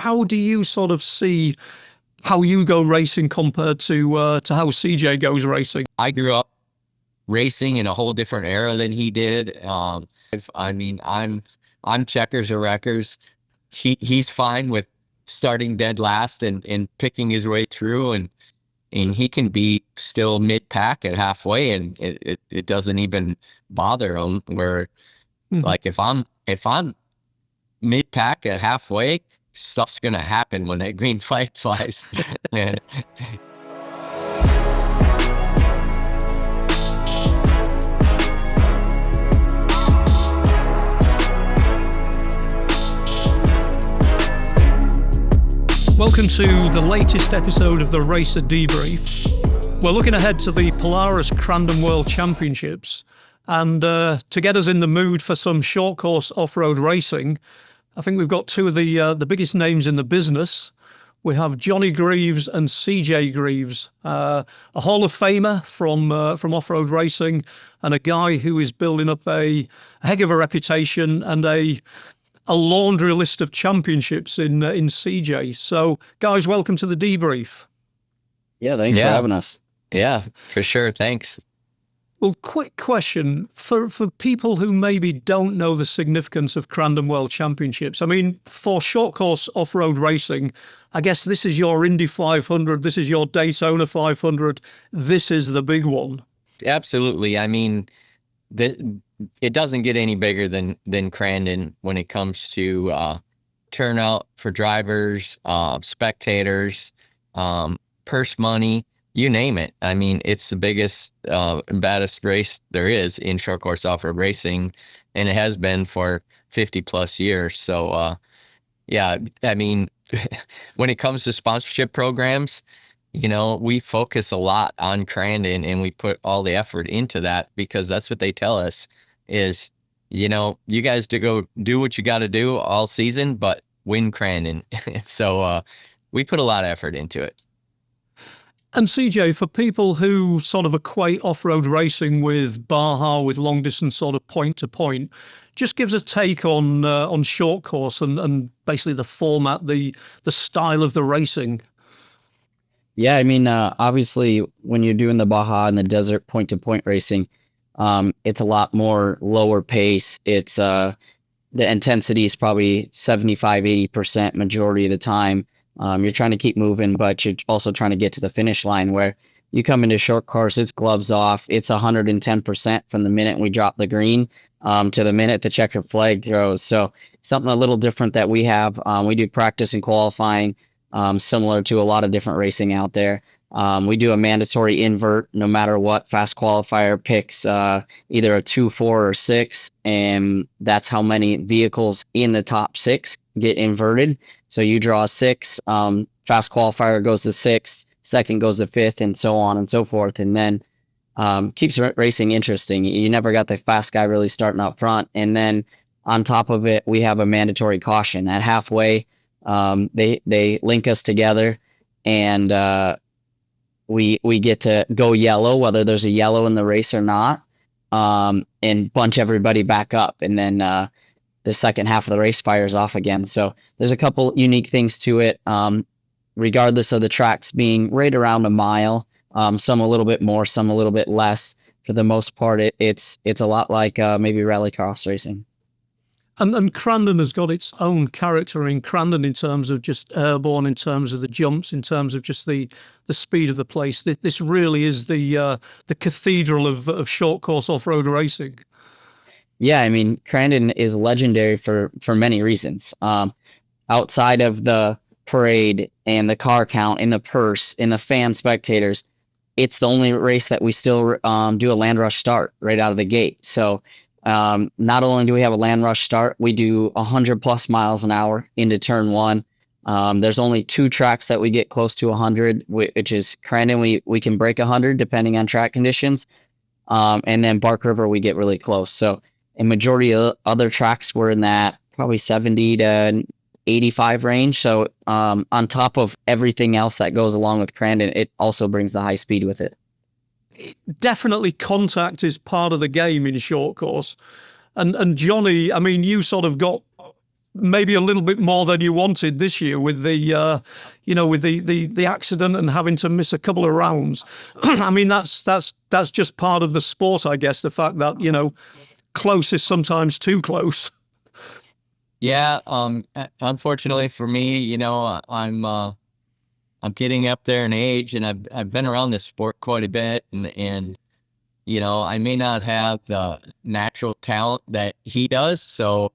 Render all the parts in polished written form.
how do you sort of see how you go racing compared to how CJ goes racing? I grew up racing in a whole different era than he did. I mean, I'm checkers or wreckers. He's fine with starting dead last and picking his way through, and he can be still mid-pack at halfway, and it doesn't even bother him. Where like if I'm mid-pack at halfway, stuff's gonna happen when that green flag flies. Welcome to the latest episode of the Racer Debrief. We're looking ahead to the Polaris Crandon World Championships, and to get us in the mood for some short course off-road racing, I think we've got two of the biggest names in the business. We have Johnny Greaves and CJ Greaves, a Hall of Famer from off-road racing, and a guy who is building up a heck of a reputation and a laundry list of championships in CJ. So, guys, welcome to the debrief. Yeah, thanks for having us. Yeah, for sure. Thanks. Well, quick question for people who maybe don't know the significance of Crandon World Championships. I mean, for short course off-road racing, I guess this is your Indy 500, this is your Daytona 500, this is the big one. Absolutely. I mean, it doesn't get any bigger than Crandon when it comes to turnout for drivers, spectators, purse money, you name it. I mean, it's the biggest and baddest race there is in short course off-road racing, and it has been for 50 plus years. So yeah, I mean, when it comes to sponsorship programs, you know, we focus a lot on Crandon, and we put all the effort into that because that's what they tell us is, you know, you guys to go do what you got to do all season, but win Crandon. So we put a lot of effort into it. And CJ, for people who sort of equate off-road racing with Baja, with long distance sort of point to point, just gives a take on short course and basically the format, the style of the racing. Yeah, I mean, obviously, when you're doing the Baja and the desert point-to-point racing, it's a lot more lower pace. It's the intensity is probably 75-80% majority of the time. You're trying to keep moving, but you're also trying to get to the finish line. Where you come into short course, it's gloves off. It's 110% from the minute we drop the green to the minute the checkered flag throws. So something a little different that we have. We do practice and qualifying. Similar to a lot of different racing out there. We do a mandatory invert no matter what. Fast qualifier picks either a 2, 4, or 6, and that's how many vehicles in the top 6 get inverted. So you draw a 6, fast qualifier goes to 6th, second goes to 5th, and so on and so forth. And then keeps racing interesting. You never got the fast guy really starting up front. And then on top of it, we have a mandatory caution at halfway. They link us together, and we get to go yellow, whether there's a yellow in the race or not, and bunch everybody back up, and then the second half of the race fires off again. So there's a couple unique things to it, regardless of the tracks being right around a mile, some a little bit more, some a little bit less. For the most part, it's a lot like maybe rallycross racing. And Crandon has got its own character in Crandon in terms of just airborne, in terms of the jumps, in terms of just the speed of the place. This really is the cathedral of short course off-road racing. Yeah, I mean, Crandon is legendary for many reasons. Outside of the parade and the car count and the purse and the fan spectators, it's the only race that we still do a land rush start right out of the gate. So not only do we have a land rush start, we do 100 plus miles an hour into turn 1. There's only 2 tracks that we get close to 100, which is Crandon. We can break 100 depending on track conditions. And then Bark River, we get really close. So a majority of other tracks were in that probably 70 to 85 range. So on top of everything else that goes along with Crandon, it also brings the high speed with it. Definitely contact is part of the game in short course. And Johnny, I mean, you sort of got maybe a little bit more than you wanted this year with the, with the accident and having to miss a couple of rounds. I mean, that's just part of the sport, I guess. The fact that close is sometimes too close. Yeah. Unfortunately for me, I'm getting up there in age, and I've been around this sport quite a bit, and I may not have the natural talent that he does, so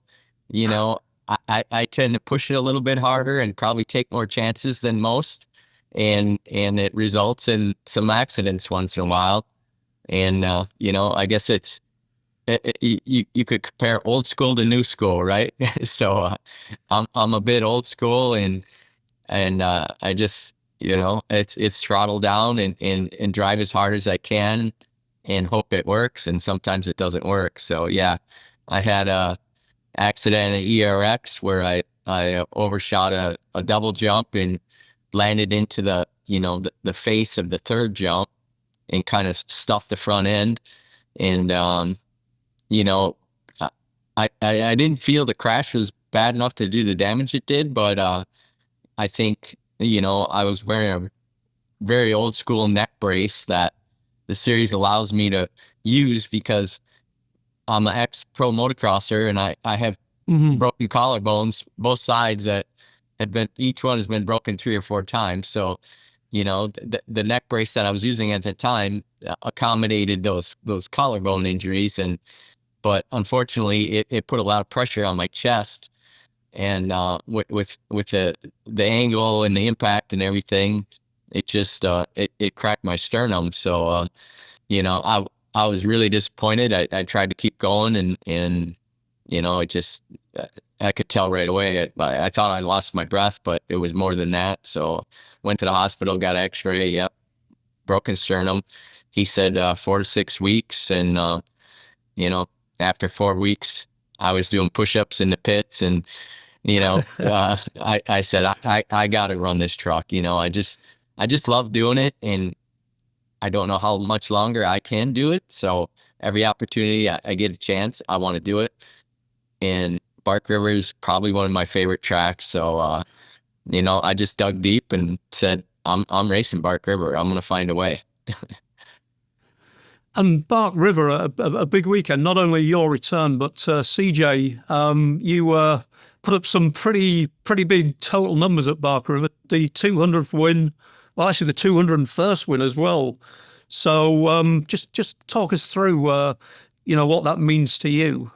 I tend to push it a little bit harder and probably take more chances than most, and it results in some accidents once in a while, and I guess you could compare old school to new school, right? So I'm a bit old school, and I just it's throttle down and drive as hard as I can and hope it works, and sometimes it doesn't work. So yeah, I had a accident at ERX where I overshot a double jump and landed into the face of the third jump and kind of stuffed the front end, and I didn't feel the crash was bad enough to do the damage it did, but I think I was wearing a very old school neck brace that the series allows me to use because I'm an ex-pro motocrosser, and I have broken collarbones, both sides, that each one has been broken 3 or 4 times. So, the neck brace that I was using at the time accommodated those collarbone injuries, but unfortunately it put a lot of pressure on my chest, and with the angle and the impact and everything, it just it cracked my sternum. So I was really disappointed. I tried to keep going, and it just I could tell right away. I thought I lost my breath, but it was more than that. So went to the hospital, got an X-ray. Yep, broken sternum. He said 4 to 6 weeks, and after 4 weeks, I was doing push-ups in the pits, and I said I got to run this truck. I just love doing it, and I don't know how much longer I can do it. So every opportunity I get a chance, I want to do it. And Bark River is probably one of my favorite tracks. So I just dug deep and said, I'm racing Bark River. I'm going to find a way. And Bark River, a big weekend. Not only your return, but CJ, you put up some pretty big total numbers at Bark River. The 200th win, well, actually the 201st win as well. So just talk us through, what that means to you.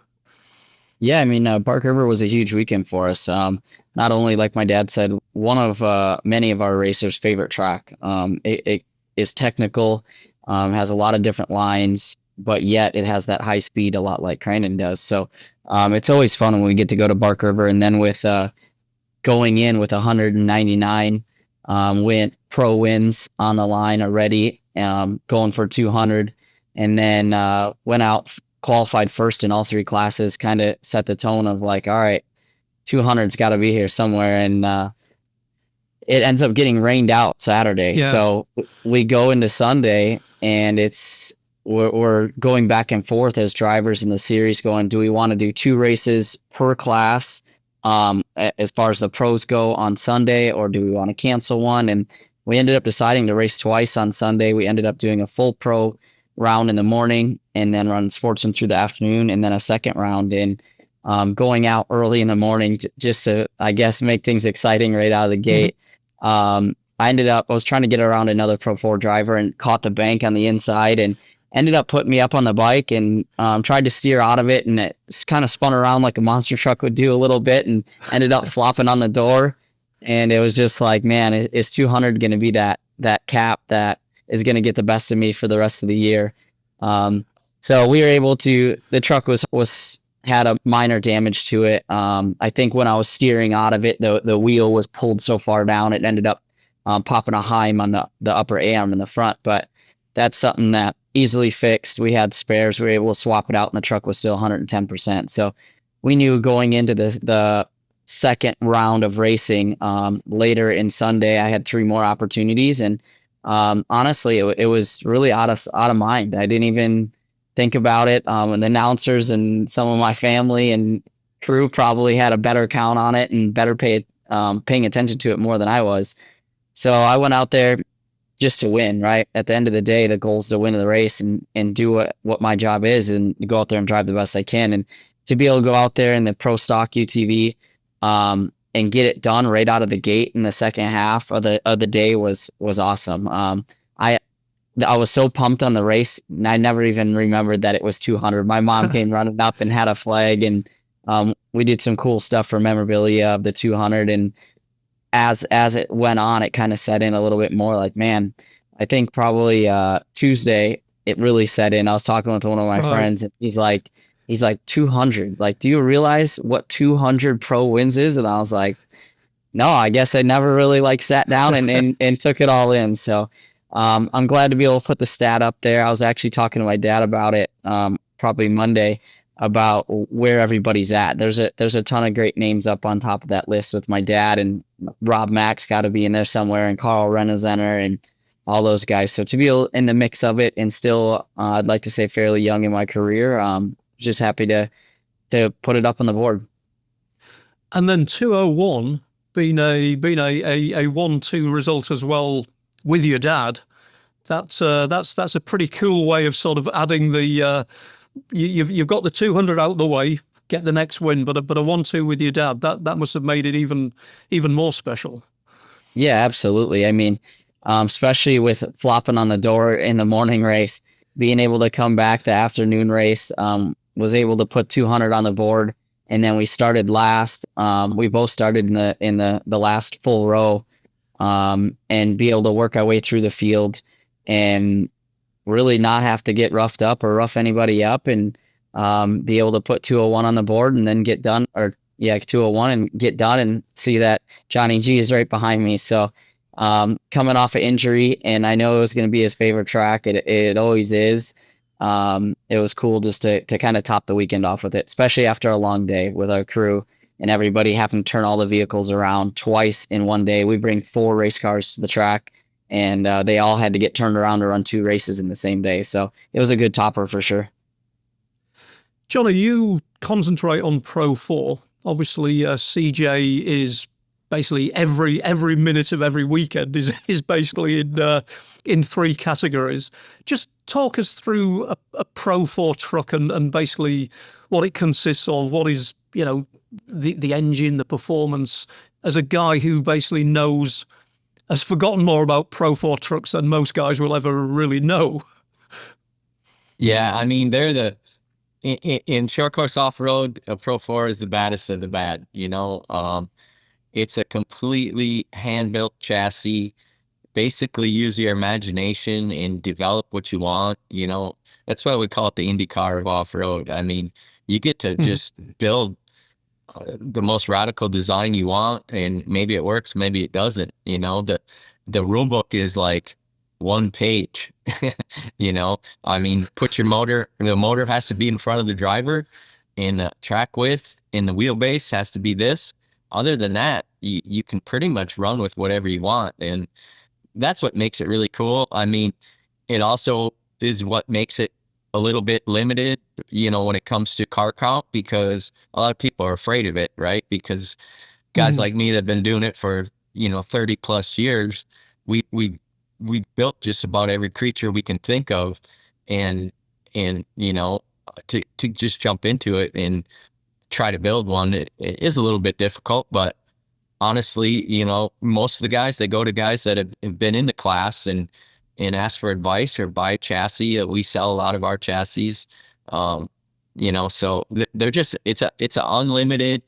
Yeah, I mean, Bark River was a huge weekend for us. Not only, like my dad said, one of many of our racers' favorite track. It is technical, has a lot of different lines, but yet it has that high speed, a lot like Crandon does. So it's always fun when we get to go to Bark River, and then with going in with 199 pro wins on the line already, going for 200, and then went out, qualified first in all 3 classes, kind of set the tone of like, all right, 200's got to be here somewhere. And it ends up getting rained out Saturday. Yeah. So we go into Sunday, and we're going back and forth as drivers in the series going, do we want to do 2 races per class as far as the pros go on Sunday, or do we want to cancel one? And we ended up deciding to race twice on Sunday. We ended up doing a full pro round in the morning, and then run sportsman through the afternoon, and then a second round in, going out early in the morning just to, I guess, make things exciting right out of the gate. I was trying to get around another Pro 4 driver and caught the bank on the inside, and ended up putting me up on the bike, and tried to steer out of it, and it kind of spun around like a monster truck would do a little bit, and ended up flopping on the door. And it was just like, man, is 200 going to be that cap that is going to get the best of me for the rest of the year? So we were able to, the truck had a minor damage to it. I think when I was steering out of it, the wheel was pulled so far down, it ended up popping a Heim on the upper arm in the front. But that's something that easily fixed. We had spares. We were able to swap it out, and the truck was still 110%. So we knew going into the second round of racing later in Sunday, I had 3 more opportunities. And honestly, it was really out of mind. I didn't even think about it. And the announcers and some of my family and crew probably had a better count on it and better paying attention to it more than I was. So I went out there just to win, right? At the end of the day, the goal is to win the race and do what my job is and go out there and drive the best I can. And to be able to go out there in the pro stock UTV and get it done right out of the gate in the second half of the day was awesome. I was so pumped on the race, and I never even remembered that it was 200. My mom came running up and had a flag, and we did some cool stuff for memorabilia of the 200. And as it went on, it kind of set in a little bit more. Like, man, I think probably Tuesday it really set in. I was talking with one of my friends, and he's like 200. Like, do you realize what 200 pro wins is? And I was like, no, I guess I never really like sat down and took it all in. So. I'm glad to be able to put the stat up there. I was actually talking to my dad about it probably Monday about where everybody's at. There's a ton of great names up on top of that list with my dad, and Rob Mack's got to be in there somewhere, and Carl Rennezener and all those guys. So to be in the mix of it and still, I'd like to say fairly young in my career, just happy to put it up on the board. And then 201 being a 1-2 result as well. With your dad, that's a pretty cool way of sort of adding the you've got the 200 out the way, get the next win, but a 1-2 with your dad, that must have made it even more special. Yeah, absolutely. I mean, especially with flopping on the door in the morning race, being able to come back the afternoon race, was able to put 200 on the board, and then we started last. We both started in the last full row. And be able to work our way through the field and really not have to get roughed up or rough anybody up, and be able to put 201 on the board and then get done, 201 and get done and see that Johnny G is right behind me. So coming off an injury, and I know it was going to be his favorite track. It always is. It was cool just to kind of top the weekend off with it, especially after a long day with our crew. And everybody having to turn all the vehicles around twice in one day. We bring 4 race cars to the track, and they all had to get turned around to run 2 races in the same day. So it was a good topper for sure. Johnny, you concentrate on Pro 4. Obviously, CJ is basically every minute of every weekend is basically in 3 categories. Just talk us through a Pro 4 truck and basically what it consists of, what is, the engine, the performance, as a guy who basically has forgotten more about Pro 4 trucks than most guys will ever really know. Yeah, I mean, they're in short course off-road, a Pro 4 is the baddest of the bad, it's a completely hand-built chassis. Basically use your imagination and develop what you want, that's why we call it the IndyCar of off-road. I mean, you get to just build the most radical design you want, and maybe it works, maybe it doesn't. The rule book is like 1 page. I mean, the motor has to be in front of the driver, and the track width and the wheelbase has to be this. Other than that, you can pretty much run with whatever you want, and that's what makes it really cool. I mean, it also is what makes it a little bit limited, when it comes to car count, because a lot of people are afraid of it, right? Because guys like me that have been doing it for, 30 plus years, we built just about every creature we can think of, and to just jump into it and try to build one, it is a little bit difficult, but honestly, most of the guys, they go to guys that have been in the class and ask for advice or buy a chassis. We sell a lot of our chassis, so they're just, it's an unlimited,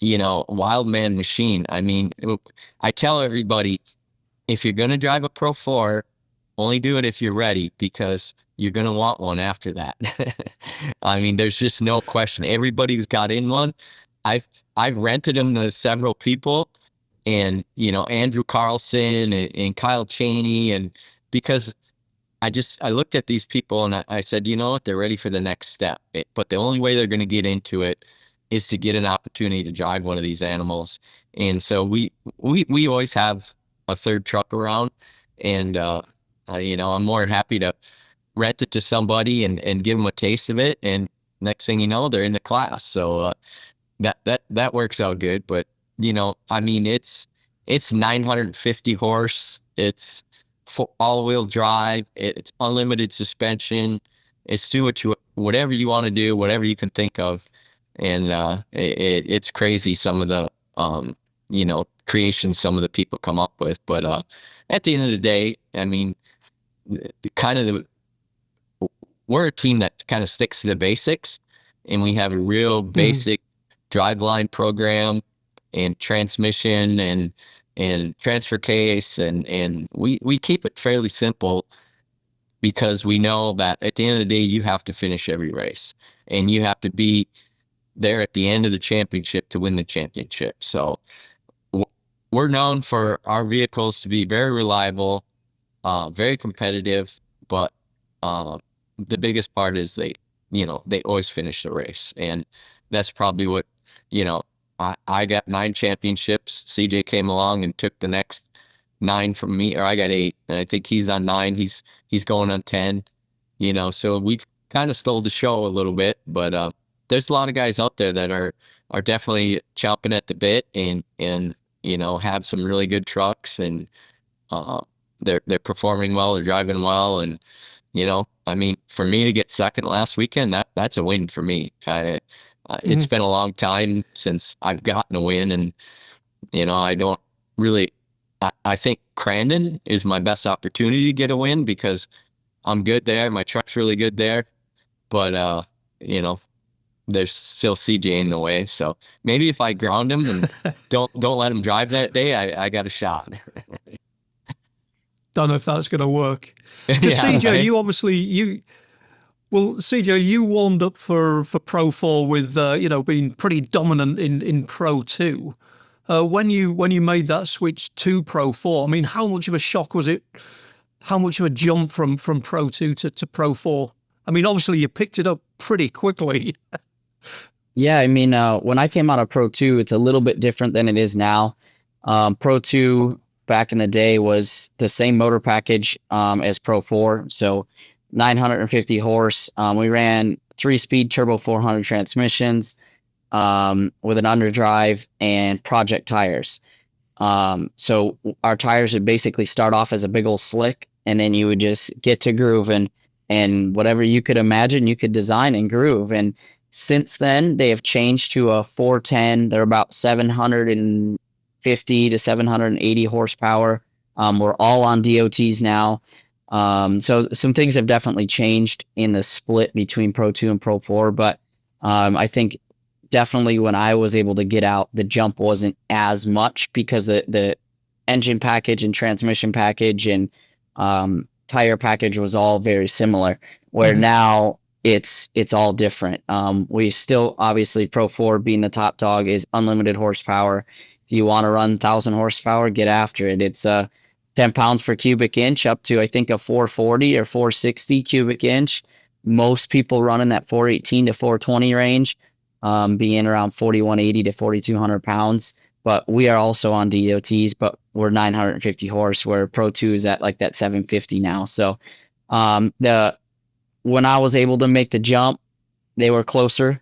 wild man machine. I mean, I tell everybody, if you're going to drive a Pro 4, only do it if you're ready, because you're going to want one after that. I mean, there's just no question. Everybody who's got in one, I've rented them to several people, and, Andrew Carlson and Kyle Cheney, and because I looked at these people and I said, they're ready for the next step. But the only way they're going to get into it is to get an opportunity to drive one of these animals. And so we always have a third truck around, and I'm more than happy to rent it to somebody and give them a taste of it. And next thing you know, they're in the class. So that works out good. But you know, I mean, it's 950 horse. It's all-wheel drive. It's unlimited suspension. It's do whatever you want to do, whatever you can think of, and it's crazy some of the you know, creations some of the people come up with. But at the end of the day, I mean, we're a team that kind of sticks to the basics, and we have a real basic driveline program and transmission and transfer case, and we keep it fairly simple because we know that at the end of the day, you have to finish every race, and you have to be there at the end of the championship to win the championship. So we're known for our vehicles to be very reliable, very competitive, but the biggest part is they always finish the race. And that's probably what, you know, I got 9 championships. CJ came along and took the next 9 from me, or I got 8, and I think he's on 9. He's going on 10, you know, so we kind of stole the show a little bit, but there's a lot of guys out there that are definitely chomping at the bit and you know, have some really good trucks, and they're performing well, they're driving well, and you know, I mean, for me to get second last weekend, that's a win for me. It's been a long time since I've gotten a win, and you know, I don't really. I think Crandon is my best opportunity to get a win because I'm good there. My truck's really good there, but you know, there's still CJ in the way. So maybe if I ground him and don't let him drive that day, I got a shot. Don't know if that's going to work. Because Yeah, CJ, right? you obviously CJ, you warmed up for Pro 4 with you know, being pretty dominant in Pro 2. When you made that switch to Pro 4, I mean, how much of a shock was it? How much of a jump from Pro 2 to Pro 4? I mean, obviously you picked it up pretty quickly. Yeah, I mean, when I came out of Pro 2, it's a little bit different than it is now. Pro 2 back in the day was the same motor package as Pro 4, so 950 horse. We ran 3-speed turbo 400 transmissions with an underdrive and project tires. So our tires would basically start off as a big old slick, and then you would just get to groove, and whatever you could imagine, you could design and groove. And since then, they have changed to a 410. They're about 750 to 780 horsepower. We're all on DOTs now. So some things have definitely changed in the split between Pro 2 and Pro 4. But I think definitely when I was able to get out, the jump wasn't as much because the engine package and transmission package and tire package was all very similar. Where now it's all different. We still, obviously, Pro 4 being the top dog is unlimited horsepower. If you want to run 1,000 horsepower, get after it. It's 10 pounds per cubic inch up to, I think, a 440 or 460 cubic inch. Most people running that 418 to 420 range, being around 4,180 to 4,200 pounds. But we are also on DOTs, but we're 950 horse, where Pro 2 is at like that 750 now. So when I was able to make the jump, they were closer,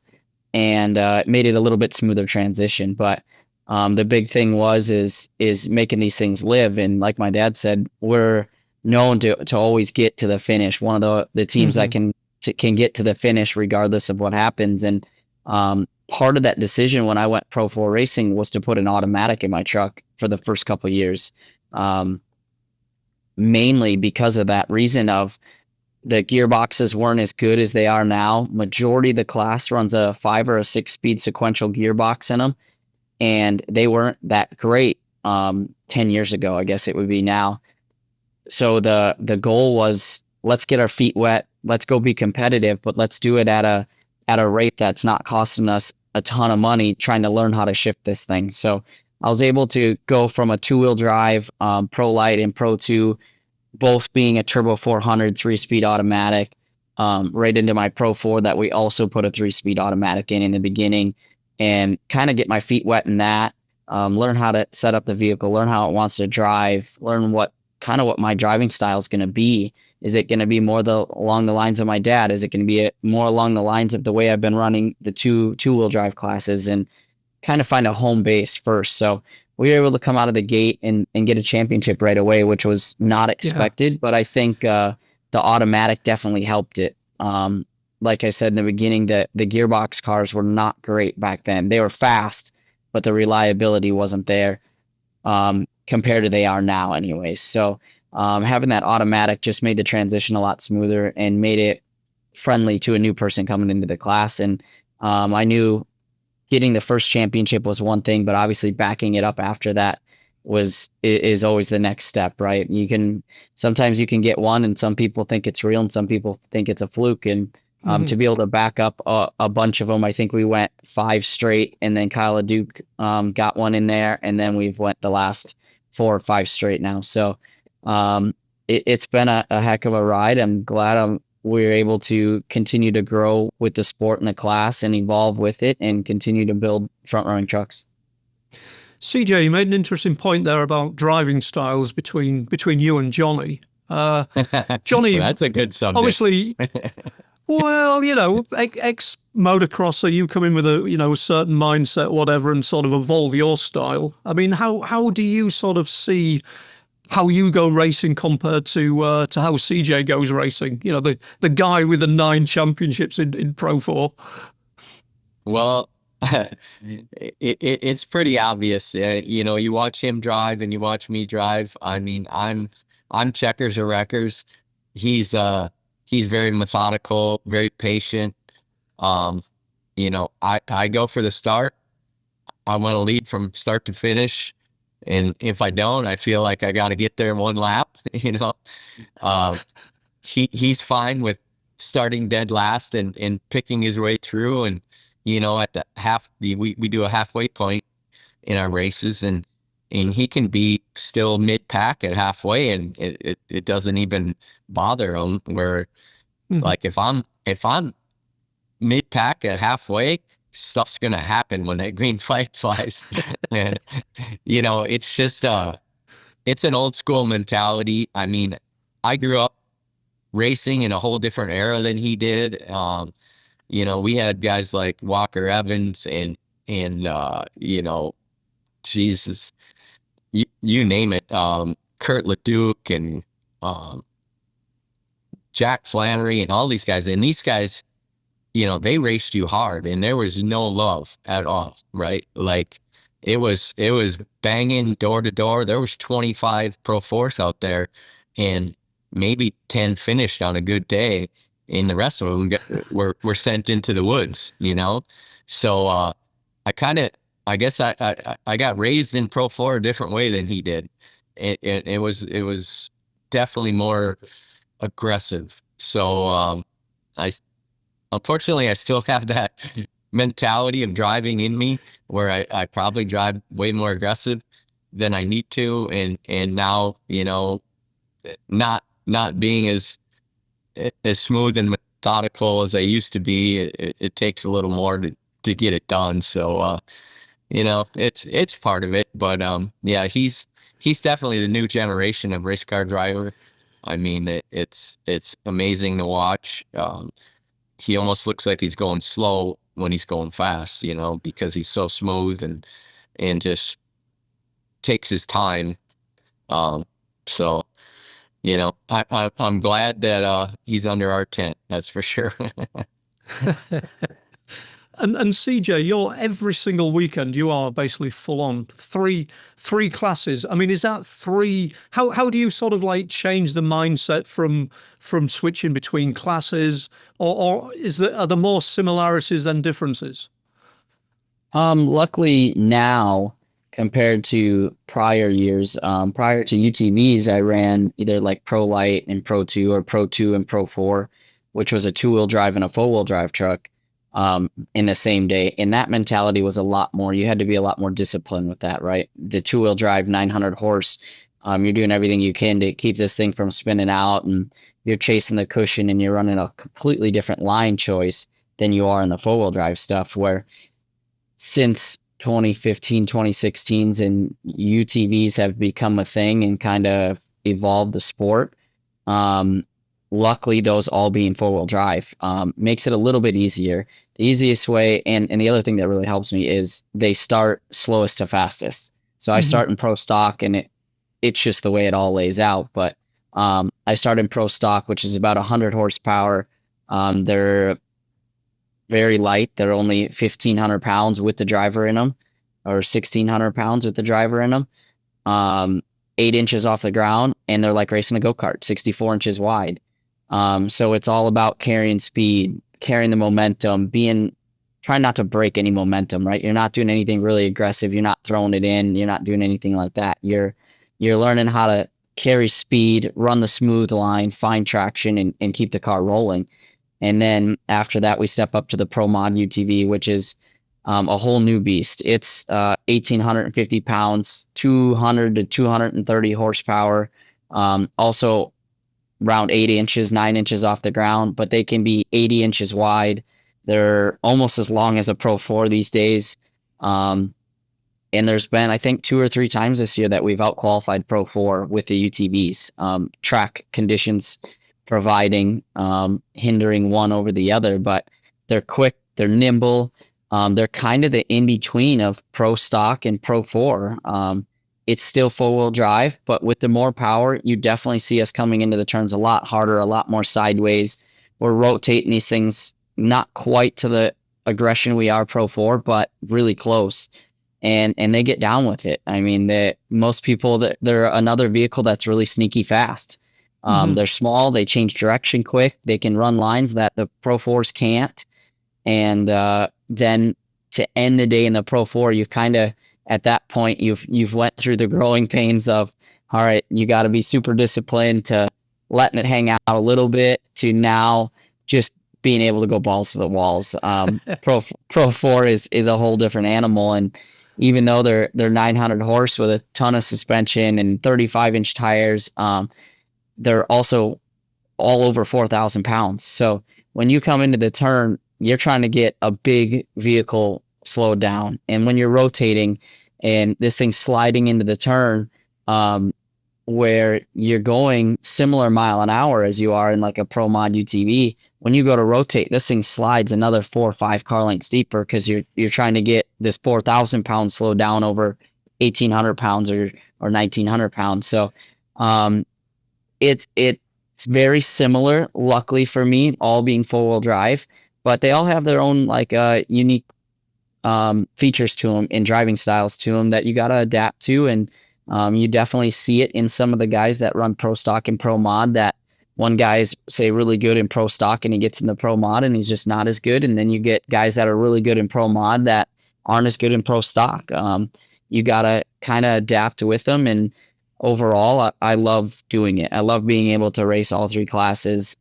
and it made it a little bit smoother transition. But the big thing is making these things live. And like my dad said, we're known to always get to the finish. One of the teams that can get to the finish regardless of what happens. And part of that decision when I went Pro 4 racing was to put an automatic in my truck for the first couple of years, mainly because of that reason of the gearboxes weren't as good as they are now. Majority of the class runs a 5 or a 6-speed sequential gearbox in them, and they weren't that great 10 years ago, I guess it would be now. So the goal was, let's get our feet wet, let's go be competitive, but let's do it at a rate that's not costing us a ton of money trying to learn how to shift this thing. So I was able to go from a 2-wheel drive Pro Light and Pro 2, both being a turbo 400 3-speed automatic, right into my Pro 4 that we also put a 3-speed automatic in the beginning, and kind of get my feet wet in that, learn how to set up the vehicle, learn how it wants to drive, learn what my driving style is going to be. Is it going to be more along the lines of my dad? Is it going to be more along the lines of the way I've been running the two-wheel drive classes? And kind of find a home base first. So we were able to come out of the gate and get a championship right away, which was not expected. But I think the automatic definitely helped it. Like I said in the beginning, the gearbox cars were not great back then. They were fast, but the reliability wasn't there compared to they are now anyways. So having that automatic just made the transition a lot smoother and made it friendly to a new person coming into the class. And I knew getting the first championship was one thing, but obviously backing it up after that is always the next step, right? Sometimes you can get one and some people think it's real and some people think it's a fluke. And to be able to back up a bunch of them, I think we went 5 straight, and then Kyle Duke got one in there, and then we've went the last 4 or 5 straight now. So it's been a heck of a ride. I'm glad we were able to continue to grow with the sport and the class and evolve with it and continue to build front running trucks. CJ, you made an interesting point there about driving styles between you and Johnny. Johnny, well, that's a good subject. Obviously, well, ex motocrosser, you come in with a certain mindset, whatever, and sort of evolve your style. I mean, how do you sort of see how you go racing compared to how CJ goes racing? The guy with the 9 championships in Pro 4. Well, it's pretty obvious. You watch him drive and you watch me drive. I mean, I'm checkers or wreckers. He's very methodical, very patient. I go for the start. I want to lead from start to finish. And if I don't, I feel like I got to get there in 1 lap, he's fine with starting dead last and picking his way through. And, at the we do a halfway point in our races, and he can be still mid pack at halfway, and it doesn't even bother him. Where like if I'm mid pack at halfway, stuff's gonna happen when that green flag flies. And it's just it's an old school mentality. I mean, I grew up racing in a whole different era than he did. We had guys like Walker Evans and Jesus, you name it, Kurt LeDuc and Jack Flannery and all these guys. And these guys, they raced you hard, and there was no love at all, right? Like it was banging door to door. There was 25 Pro Force out there, and maybe 10 finished on a good day, and the rest of them were sent into the woods, So I guess I got raised in Pro 4 a different way than he did. It was definitely more aggressive. So unfortunately, I still have that mentality of driving in me, where I probably drive way more aggressive than I need to, and now not being as smooth and methodical as I used to be. It takes a little more to get it done. So it's part of it. But yeah, he's definitely the new generation of race car driver. I mean, it's amazing to watch. He almost looks like he's going slow when he's going fast, because he's so smooth and just takes his time. So, I'm glad that he's under our tent. That's for sure. And CJ, you're every single weekend you are basically full on three classes. I mean, is that 3? How do you sort of like change the mindset from switching between classes, or are there more similarities than differences? Luckily now, compared to prior years, prior to UTVs, I ran either like Pro Light and Pro 2 or Pro 2 and Pro 4, which was a 2-wheel drive and a 4-wheel drive truck in the same day. And that mentality was a lot more, you had to be a lot more disciplined with that, right? The 2-wheel drive, 900 horse, you're doing everything you can to keep this thing from spinning out, and you're chasing the cushion, and you're running a completely different line choice than you are in the 4-wheel drive stuff, where since 2015, 2016s, and UTVs have become a thing and kind of evolved the sport. Luckily, those all being 4-wheel drive makes it a little bit easier. easiest way, and the other thing that really helps me is they start slowest to fastest. So I start in pro stock, and it's just the way it all lays out. But I start in pro stock, which is about 100 horsepower. They're very light. They're only 1,500 pounds with the driver in them, or 1,600 pounds with the driver in them. 8 inches off the ground, and they're like racing a go-kart, 64 inches wide. So it's all about carrying speed, carrying the momentum, trying not to break any momentum, right? You're not doing anything really aggressive. You're not throwing it in. You're not doing anything like that. You're learning how to carry speed, run the smooth line, find traction, and keep the car rolling. And then after that, we step up to the Pro Mod UTV, which is a whole new beast. It's 1,850 pounds, 200 to 230 horsepower, also around 8 inches, 9 inches off the ground, but they can be 80 inches wide. They're almost as long as a Pro 4 these days. And there's been, I think, 2 or 3 times this year that we've outqualified Pro 4 with the UTVs. Track conditions providing, hindering one over the other, but they're quick, they're nimble. They're kind of the in-between of Pro Stock and Pro 4. It's still four-wheel drive, but with the more power, you definitely see us coming into the turns a lot harder, a lot more sideways. We're rotating these things not quite to the aggression we are Pro 4, but really close. And they get down with it. I mean, most people, they're another vehicle that's really sneaky fast. They're small, they change direction quick, they can run lines that the Pro 4s can't. And then to end the day in the Pro 4, you've kind of, at that point, you've went through the growing pains of, all right, you got to be super disciplined, to letting it hang out a little bit, to now just being able to go balls to the walls. Pro 4 is a whole different animal, and even though they're 900 horse with a ton of suspension and 35-inch tires, they're also all over 4,000 pounds. So when you come into the turn, you're trying to get a big vehicle slowed down. And when you're rotating and this thing's sliding into the turn, where you're going similar mile an hour as you are in like a Pro Mod UTV, when you go to rotate, this thing slides another 4 or 5 car lengths deeper, because you're trying to get this 4,000 pounds slowed down over 1,800 pounds or 1,900 pounds. So it's very similar, luckily for me, all being four-wheel drive, but they all have their own like unique features to them and driving styles to them that you got to adapt to. And you definitely see it in some of the guys that run Pro Stock and Pro Mod, that one guy's, say, really good in Pro Stock and he gets in the Pro Mod and he's just not as good. And then you get guys that are really good in Pro Mod that aren't as good in Pro Stock. You got to kind of adapt with them. And overall, I love doing it. I love being able to race all 3 classes.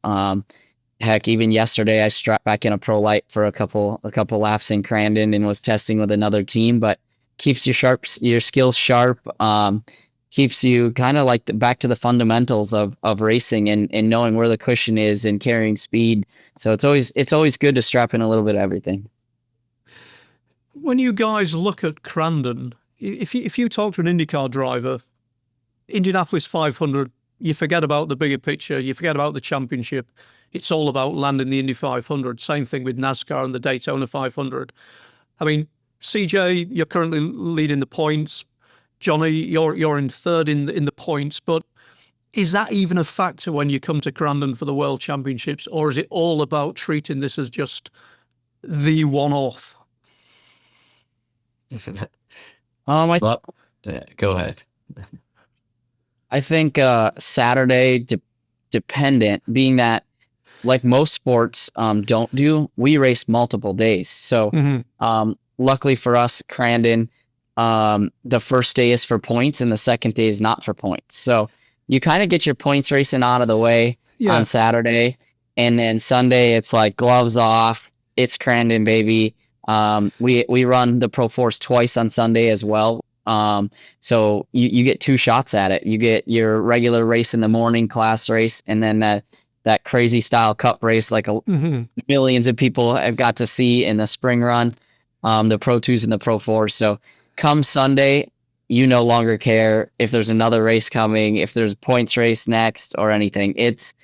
Heck, even yesterday I strapped back in a Pro Light for a couple laps in Crandon and was testing with another team, but keeps your skills sharp, keeps you kind of like back to the fundamentals of racing and knowing where the cushion is and carrying speed. So it's always good to strap in a little bit of everything. When you guys look at Crandon, if you talk to an IndyCar driver, Indianapolis 500, you forget about the bigger picture, you forget about the championship. It's all about landing the Indy 500. Same thing with NASCAR and the Daytona 500. I mean, CJ, you're currently leading the points. Johnny, you're in third in the points. But is that even a factor when you come to Crandon for the World Championships, or is it all about treating this as just the one-off? Go ahead. I think Saturday dependent, being that like most sports don't do, we race multiple days. So luckily for us, Crandon, the first day is for points and the second day is not for points. So you kind of get your points racing out of the way on Saturday, and then Sunday it's like gloves off. It's Crandon, baby. We run the Pro Force twice on Sunday as well. So you get 2 shots at it. You get your regular race in the morning, class race, and then that crazy style cup race, like millions of people have got to see in the spring run, the Pro 2s and the Pro 4s. So come Sunday, you no longer care if there's another race coming, if there's a points race next or anything. It's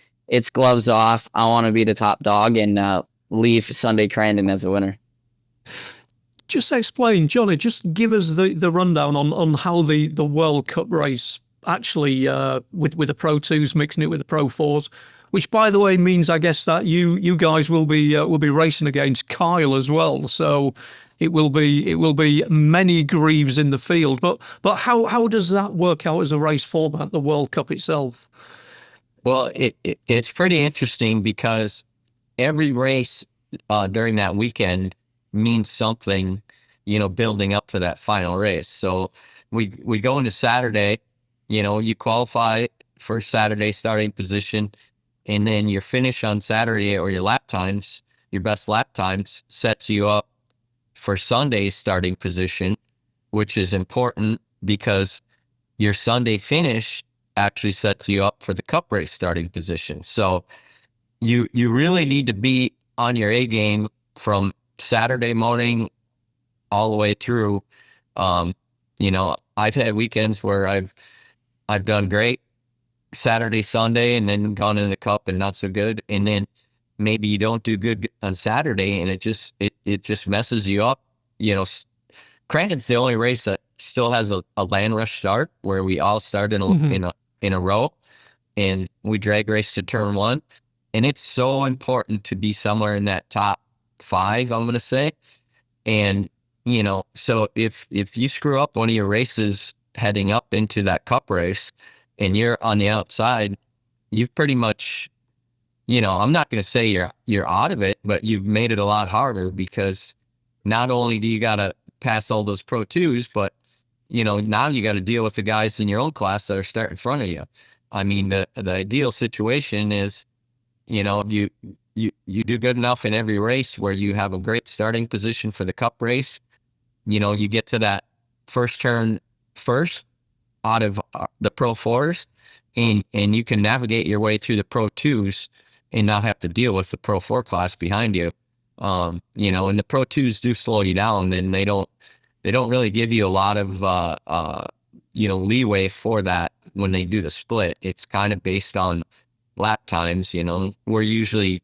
gloves off. I want to be the top dog, and leave Sunday Crandon as a winner. Just explain, Johnny, just give us the rundown on how the World Cup race actually, with the Pro 2s, mixing it with the Pro 4s, which, by the way, means, I guess, that you guys will be racing against Kyle as well. So it will be many Greaves in the field. But how does that work out as a race format, the World Cup itself? Well, it's pretty interesting because every race during that weekend means something, building up to that final race. So we go into Saturday, you qualify for Saturday starting position, and then your finish on Saturday or your best lap times sets you up for Sunday's starting position, which is important because your Sunday finish actually sets you up for the Cup race starting position. So you really need to be on your A game from Saturday morning all the way through. I've had weekends where I've done great Saturday, Sunday, and then gone in the Cup and not so good. And then maybe you don't do good on Saturday, and it just messes you up. Crandon's the only race that still has a land rush start where we all start in a row, and we drag race to turn one. And it's so important to be somewhere in that top 5, I'm going to say. And, so if you screw up one of your races heading up into that Cup race and you're on the outside, you've pretty much, I'm not going to say you're out of it, but you've made it a lot harder because not only do you got to pass all those Pro 2s, but, now you got to deal with the guys in your own class that are starting in front of you. I mean, the ideal situation is, you do good enough in every race where you have a great starting position for the Cup race. You get to that first turn first out of the Pro 4s, and you can navigate your way through the Pro 2s and not have to deal with the Pro 4 class behind you. And the Pro 2s do slow you down, then they don't really give you a lot of leeway for that when they do the split. It's kind of based on lap times. We're usually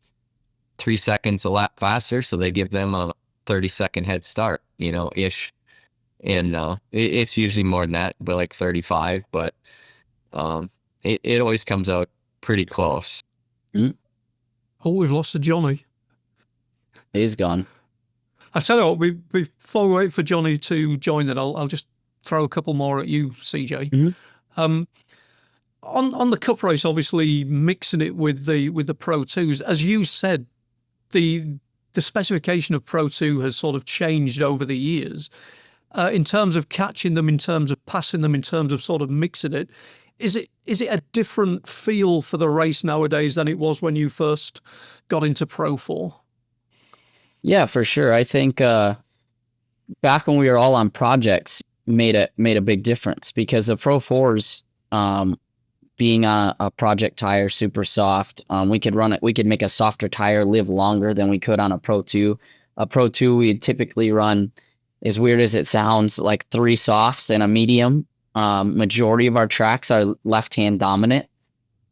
3 seconds a lap faster, so they give them a 30-second head start, ish. And it's usually more than that, but like 35. But it always comes out pretty close. Oh, we've lost to Johnny. He's gone. I tell you what, before we wait for Johnny to join that, I'll just throw a couple more at you, CJ. Mm-hmm. On the Cup race, obviously mixing it with the Pro 2s, as you said, the specification of Pro 2 has sort of changed over the years. In terms of catching them, in terms of passing them, in terms of sort of mixing it, is it a different feel for the race nowadays than it was when you first got into Pro 4? Yeah, for sure. I think back when we were all on projects made a big difference because the Pro 4s, being on a project tire, super soft, we could make a softer tire live longer than we could on a Pro 2. A Pro 2, we'd typically run, as weird as it sounds, like 3 softs and a medium. Majority of our tracks are left-hand dominant.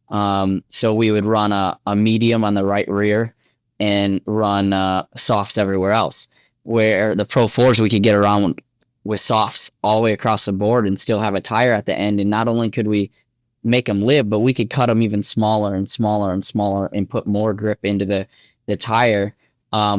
So we would run a medium on the right rear and run softs everywhere else. Where the Pro 4s, we could get around with softs all the way across the board and still have a tire at the end. And not only could we make them live, but we could cut them even smaller and smaller and smaller and put more grip into the tire,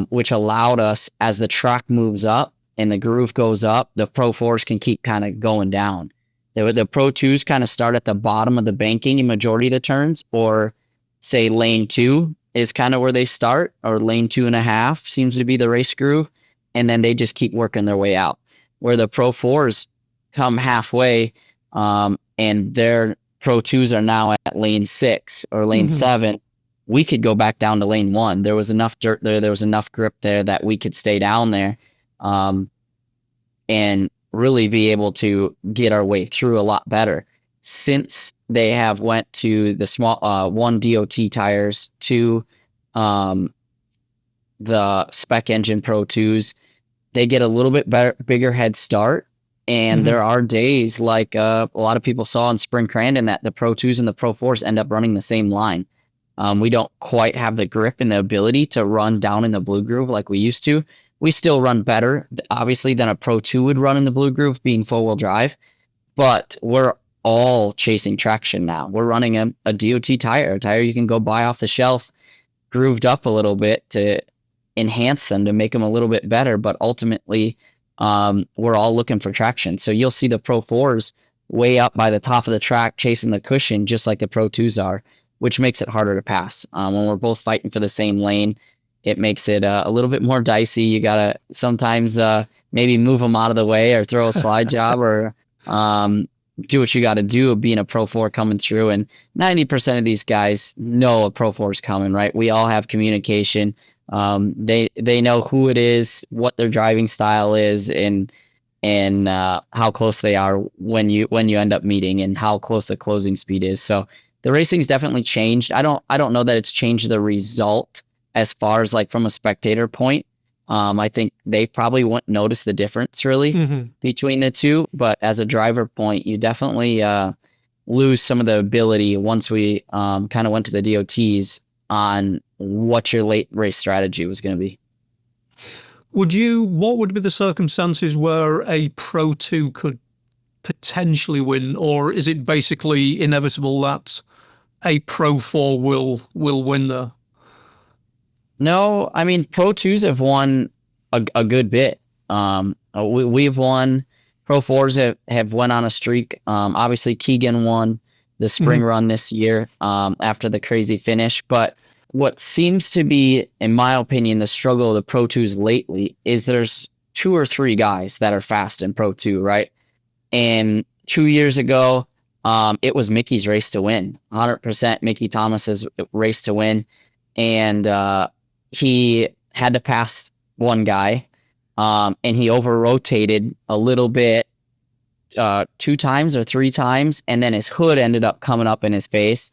which allowed us, as the track moves up and the groove goes up, the Pro 4s can keep kind of going down. The Pro 2s kind of start at the bottom of the banking in majority of the turns, or say lane 2 is kind of where they start, or lane 2.5 seems to be the race groove, and then they just keep working their way out. Where the Pro 4s come halfway, and their Pro 2s are now at lane 6 or lane 7, we could go back down to lane 1. There was enough dirt there. There was enough grip there that we could stay down there, and really be able to get our way through a lot better. Since they have went to the small 1 DOT tires to the spec engine Pro 2s, they get a little bit bigger head start. And there are days, like a lot of people saw in Spring Crandon, that the Pro 2s and the Pro 4s end up running the same line. We don't quite have the grip and the ability to run down in the blue groove like we used to. We still run better, obviously, than a Pro 2 would run in the blue groove, being four-wheel drive, but we're all chasing traction now. We're running a DOT tire, a tire you can go buy off the shelf, grooved up a little bit to enhance them, to make them a little bit better, but ultimately, we're all looking for traction. So you'll see the Pro 4s way up by the top of the track chasing the cushion just like the Pro 2s are, which makes it harder to pass. When we're both fighting for the same lane, it makes it a little bit more dicey. You gotta sometimes maybe move them out of the way or throw a slide job or do what you got to do being a Pro 4 coming through. And 90% of these guys know a Pro 4 is coming, right? We all have communication. They know who it is, what their driving style is, and how close they are when you end up meeting, and how close the closing speed is. So the racing's definitely changed. I don't know that it's changed the result as far as like from a spectator point. I think they probably won't notice the difference really between the two, but as a driver point, you definitely lose some of the ability once we kind of went to the DOTs on what your late race strategy was going to be. What would be the circumstances where a Pro 2 could potentially win, or is it basically inevitable that a Pro 4 will win there? No, I mean, Pro 2s have won a good bit. We've won. Pro 4s have went on a streak. Obviously, Keegan won the spring run this year after the crazy finish. But what seems to be, in my opinion, the struggle of the Pro 2s lately is there's 2 or 3 guys that are fast in Pro 2, right? And 2 years ago, it was Mickey's race to win. 100% Mickey Thomas's race to win. And he had to pass one guy, and he over-rotated a little bit 2 times or 3 times, and then his hood ended up coming up in his face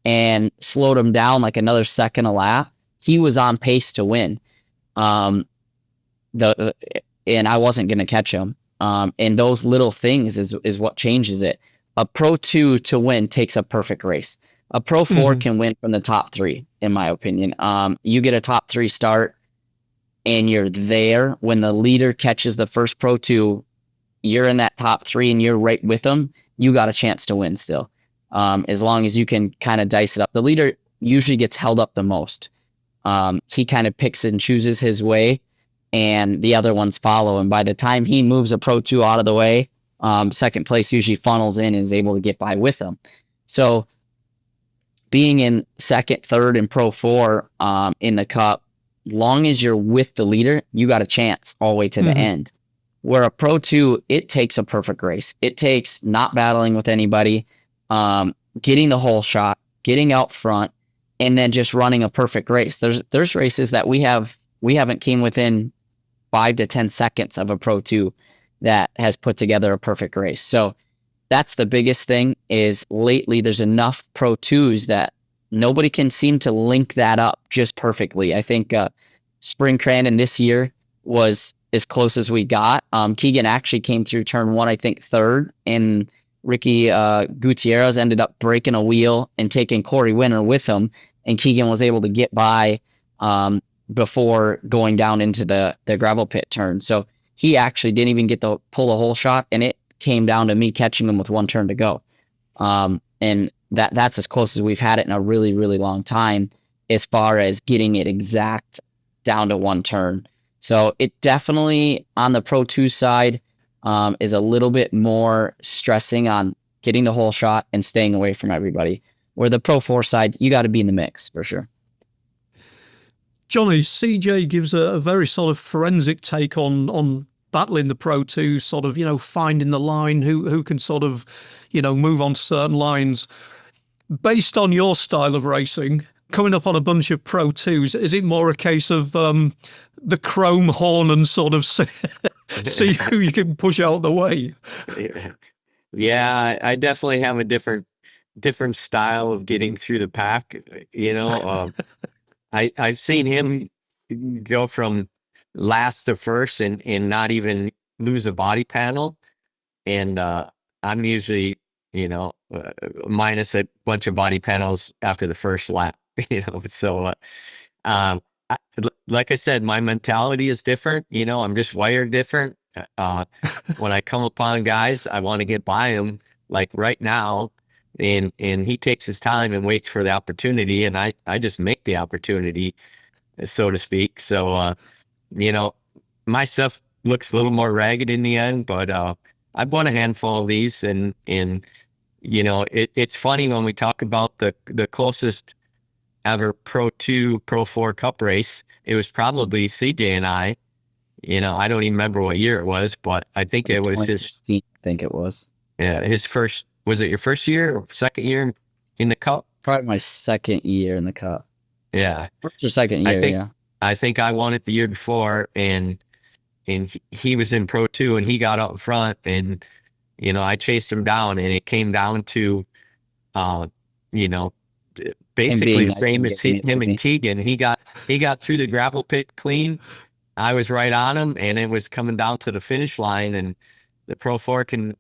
and slowed him down like another second a lap. He was on pace to win. And I wasn't going to catch him. And those little things is what changes it. A Pro 2 to win takes a perfect race. A Pro 4 can win from the top 3, in my opinion. You get a top 3 start and you're there when the leader catches the first Pro 2, you're in that top 3 and you're right with them, you got a chance to win still. As long as you can kind of dice it up. The leader usually gets held up the most. He kind of picks and chooses his way, and the other ones follow. And by the time he moves a Pro 2 out of the way, second place usually funnels in and is able to get by with them. So being in second, third, and Pro 4 in the Cup, long as you're with the leader, you got a chance all the way to the end. Where a Pro 2, it takes a perfect race. It takes not battling with anybody, getting the whole shot, getting out front, and then just running a perfect race. There's races that we haven't came within 5 to 10 seconds of a Pro 2 that has put together a perfect race. So that's the biggest thing, is lately there's enough Pro 2s that nobody can seem to link that up just perfectly. I think Spring Crandon this year was as close as we got. Keegan actually came through turn 1, I think 3rd, and Ricky Gutierrez ended up breaking a wheel and taking Corey Winter with him, and Keegan was able to get by before going down into the gravel pit turn. So he actually didn't even get to pull a whole shot, and it came down to me catching him with 1 turn to go. And that's as close as we've had it in a really, really long time as far as getting it exact down to 1 turn. So it definitely, on the Pro 2 side, is a little bit more stressing on getting the whole shot and staying away from everybody. Where the Pro 4 side, you got to be in the mix for sure. Johnny, CJ gives a very sort of forensic take on battling the Pro 2, sort of, finding the line, who can sort of, move on certain lines. Based on your style of racing, coming up on a bunch of Pro 2s, is it more a case of the chrome horn and sort of see who you can push out the way? Yeah, I definitely have a different style of getting through the pack. I've seen him go from last to first and not even lose a body panel. And I'm usually, minus a bunch of body panels after the first lap. So, um, like I said, my mentality is different. I'm just wired different. Uh, when I come upon guys, I want to get by them like right now. And he takes his time and waits for the opportunity. And I just make the opportunity, so to speak. So, you know, my stuff looks a little more ragged in the end, but, I've won a handful of these and, it's funny when we talk about the closest ever Pro 2, Pro 4 Cup race. It was probably CJ and I. I don't even remember what year it was, but I think it was his. 2016, I think it was. Yeah, his first. Was it your first year or second year in the Cup? Probably my second year in the Cup. Yeah, First or second year, yeah. I think I won it the year before, and he was in Pro 2, and he got up front, and I chased him down, and it came down to, you know, basically the same as him and Keegan. He got through the gravel pit clean. I was right on him, and it was coming down to the finish line, and the Pro 4 can,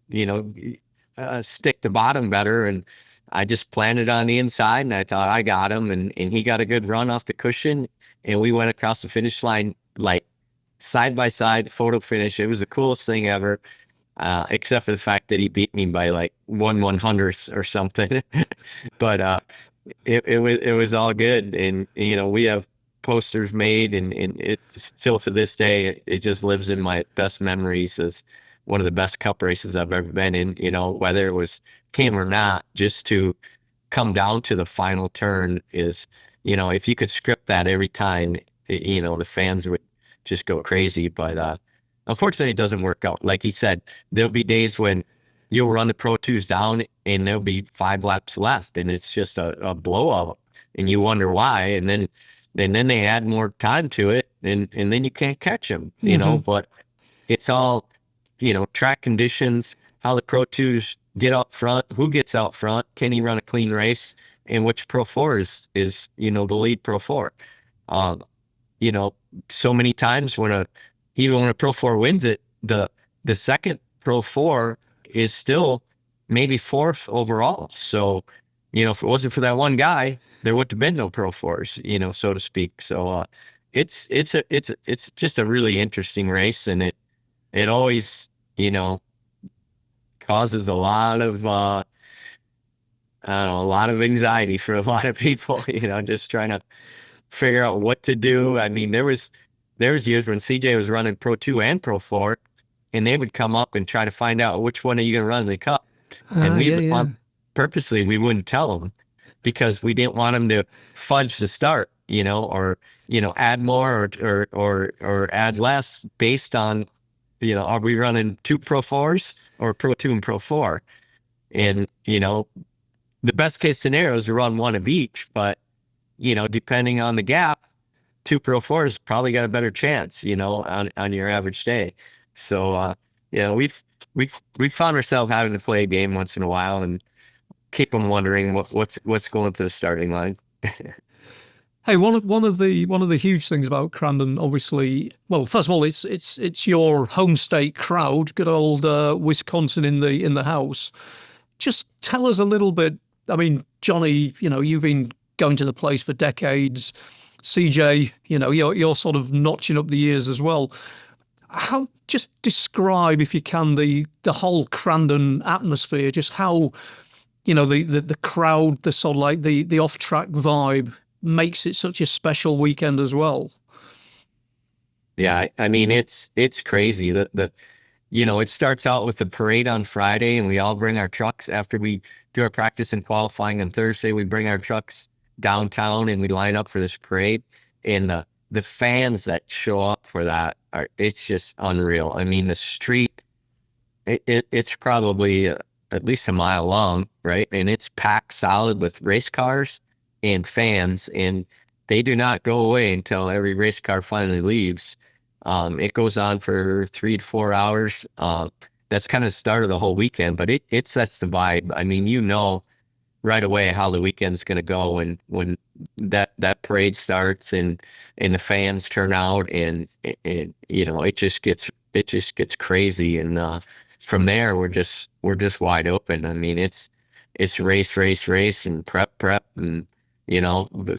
stick the bottom better, and I just planted on the inside, and I thought I got him, and he got a good run off the cushion, and we went across the finish line like side by side photo finish. It was the coolest thing ever, except for the fact that he beat me by like 1/100th or something. But it was all good, and we have posters made, and it's still to this day it just lives in my best memories as one of the best Cup races I've ever been in. Whether it was came or not, just to come down to the final turn is, if you could script that every time, the fans would just go crazy. But unfortunately, it doesn't work out. Like he said, there'll be days when you'll run the Pro 2s down and there'll be 5 laps left, and it's just a blowout, and you wonder why. And then they add more time to it, and then you can't catch them. But it's all, track conditions, how the Pro 2s get up front, who gets out front, can he run a clean race, and which Pro 4 is the lead Pro 4. So many times even when a Pro 4 wins it, the second Pro 4 is still maybe 4th overall. So, if it wasn't for that one guy, there wouldn't have been no Pro 4s, so to speak. So, it's just a really interesting race, and it always, causes a lot of, I don't know, a lot of anxiety for a lot of people, just trying to figure out what to do. I mean, there was years when CJ was running Pro 2 and Pro 4, and they would come up and try to find out which one are you going to run in the Cup. And we would purposely, we wouldn't tell them, because we didn't want them to fudge the start, or, add more or add less based on, are we running 2 Pro 4s or Pro 2 and Pro 4? And, the best case scenario is to run one of each, but, depending on the gap, 2 Pro 4s probably got a better chance, on your average day. So, we've found ourselves having to play a game once in a while and keep them wondering what's going to the starting line. Hey, one of the huge things about Crandon, obviously, well, first of all, it's your home state crowd, good old Wisconsin in the house. Just tell us a little bit. I mean, Johnny, you've been going to the place for decades. CJ, you're sort of notching up the years as well. How, just describe, if you can, the whole Crandon atmosphere, just how, the crowd, the sort of like the off-track vibe makes it such a special weekend as well. Yeah, I mean, it's crazy. It starts out with the parade on Friday, and we all bring our trucks after we do our practice and qualifying on Thursday. We bring our trucks downtown and we line up for this parade, and the fans that show up for that it's just unreal. I mean, the street, it's probably at least a mile long, right? And it's packed solid with race cars and fans, and they do not go away until every race car finally leaves. It goes on for 3 to 4 hours. That's kind of the start of the whole weekend, but it sets the vibe. I mean, right away how the weekend's going to go when that parade starts and the fans turn out, and it just gets crazy. And from there, we're just wide open. I mean, it's race and prep, and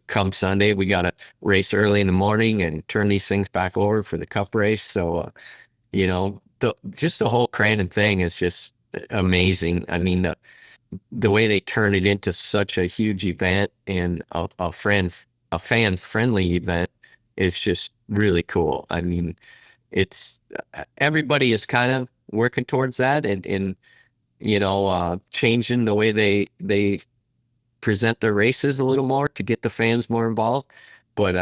come Sunday, we got to race early in the morning and turn these things back over for the cup race. So, just the whole Crandon thing is just amazing. I mean, the way they turn it into such a huge event and a fan friendly event is just really cool. I mean, it's everybody is kind of working towards that and changing the way they present their races a little more to get the fans more involved. But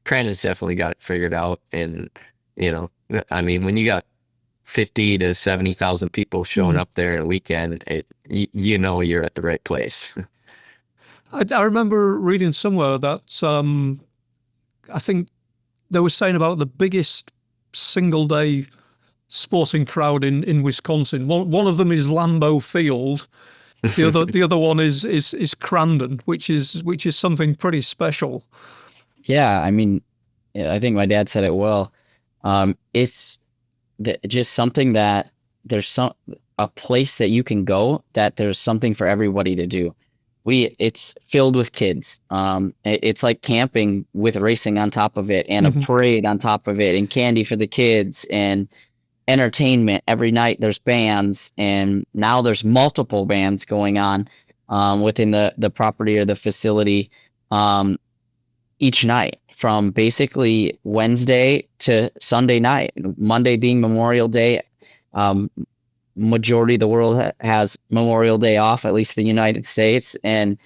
Crandon's definitely got it figured out. And, I mean, when you got 50 to 70,000 people showing up there in a weekend, you're at the right place. I remember reading somewhere that I think they were saying about the biggest single day sporting crowd in Wisconsin. One of them is Lambeau Field. The other one is Crandon, which is something pretty special. Yeah, I mean, I think my dad said it well. It's just something that there's a place that you can go that there's something for everybody to do. It's filled with kids. It's like camping with racing on top of it, and a parade on top of it, and candy for the kids, and entertainment every night. There's bands, and now there's multiple bands going on within the property or the facility each night, from basically Wednesday to Sunday night. Monday being Memorial Day. Majority of the world has Memorial Day off, at least the United States, and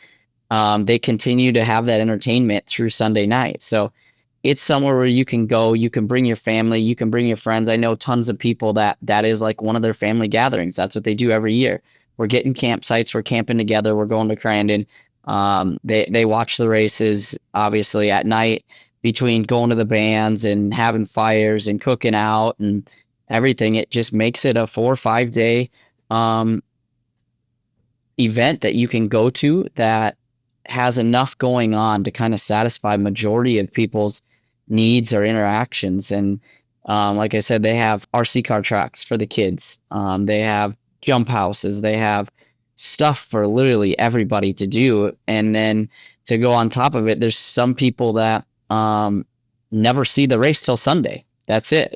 they continue to have that entertainment through Sunday night. So it's somewhere where you can go, you can bring your family, you can bring your friends. I know tons of people that is like one of their family gatherings. That's what they do every year. We're getting campsites, we're camping together, we're going to Crandon. They watch the races, obviously, at night, between going to the bands and having fires and cooking out and everything. It just makes it a 4 or 5 day event that you can go to that has enough going on to kind of satisfy majority of people's needs or interactions. And like I said, they have RC car tracks for the kids. They have jump houses. They have stuff for literally everybody to do. And then to go on top of it, there's some people that never see the race till Sunday. That's it.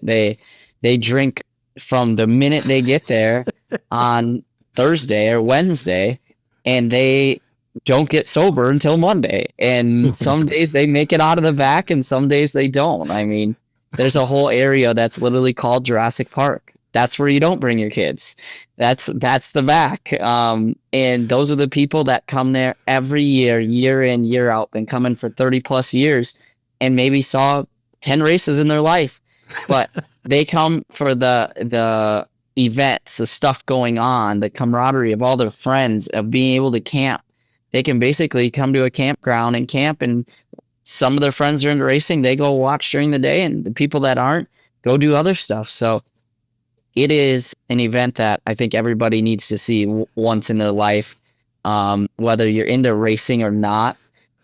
They drink from the minute they get there on Thursday or Wednesday, and they don't get sober until Monday. And some days they make it out of the back, and some days they don't. I mean, there's a whole area that's literally called Jurassic Park. That's where you don't bring your kids. That's the back. And those are the people that come there every year, year in, year out, been coming for 30 plus years, and maybe saw 10 races in their life. But they come for the events, the stuff going on, the camaraderie of all their friends, of being able to camp. They can basically come to a campground and camp, and some of their friends are into racing. They go watch during the day, and the people that aren't go do other stuff. So it is an event that I think everybody needs to see once in their life, whether you're into racing or not.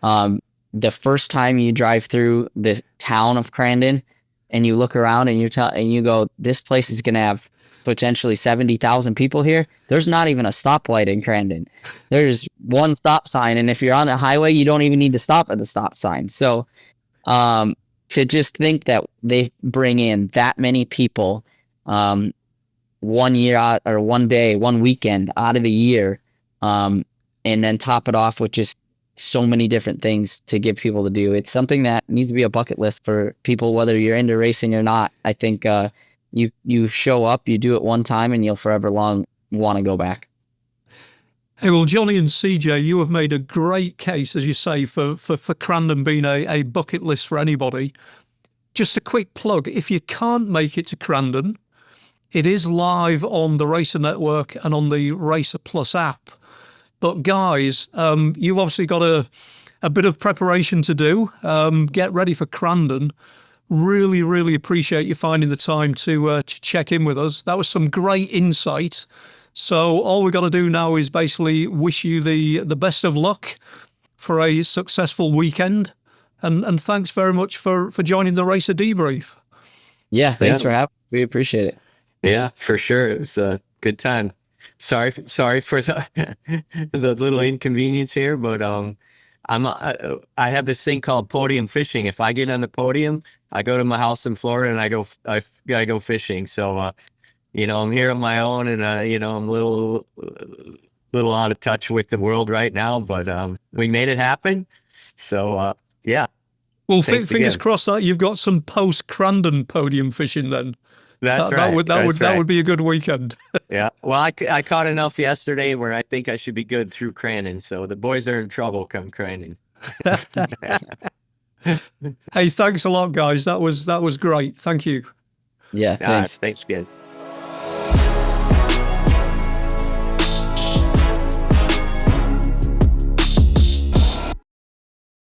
The first time you drive through the town of Crandon and you look around and you go, this place is going to have potentially 70,000 people here. There's not even a stoplight in Crandon. There's one stop sign. And if you're on the highway, you don't even need to stop at the stop sign. So to just think that they bring in that many people 1 year out, or 1 day, 1 weekend out of the year, and then top it off with just so many different things to give people to do. It's something that needs to be a bucket list for people, whether you're into racing or not. I think you show up, you do it one time, and you'll forever long want to go back. Hey, well, Johnny and CJ, you have made a great case, as you say, for Crandon being a bucket list for anybody. Just a quick plug, if you can't make it to Crandon, it is live on the Racer Network and on the Racer Plus app. But guys, you've obviously got a bit of preparation to do. Get ready for Crandon. Really, really appreciate you finding the time to check in with us. That was some great insight. So all we've got to do now is basically wish you the best of luck for a successful weekend. And thanks very much for joining the Racer Debrief. Yeah, thanks for having me. We appreciate it. Yeah, for sure. It was a good time. Sorry for the the little inconvenience here, but I have this thing called podium fishing. If I get on the podium, I go to my house in Florida and I go fishing. So, you know, I'm here on my own, and you know, I'm a little out of touch with the world right now, but we made it happen. So, yeah. Well, Thanks fingers again. crossed that you've got some post Crandon podium fishing then. That's right. That would be a good weekend. Yeah. Well, I caught enough yesterday where I think I should be good through Crandon. So the boys are in trouble come Crandon. Hey, thanks a lot, guys. That was great. Thank you. Yeah, thanks. Thanks again.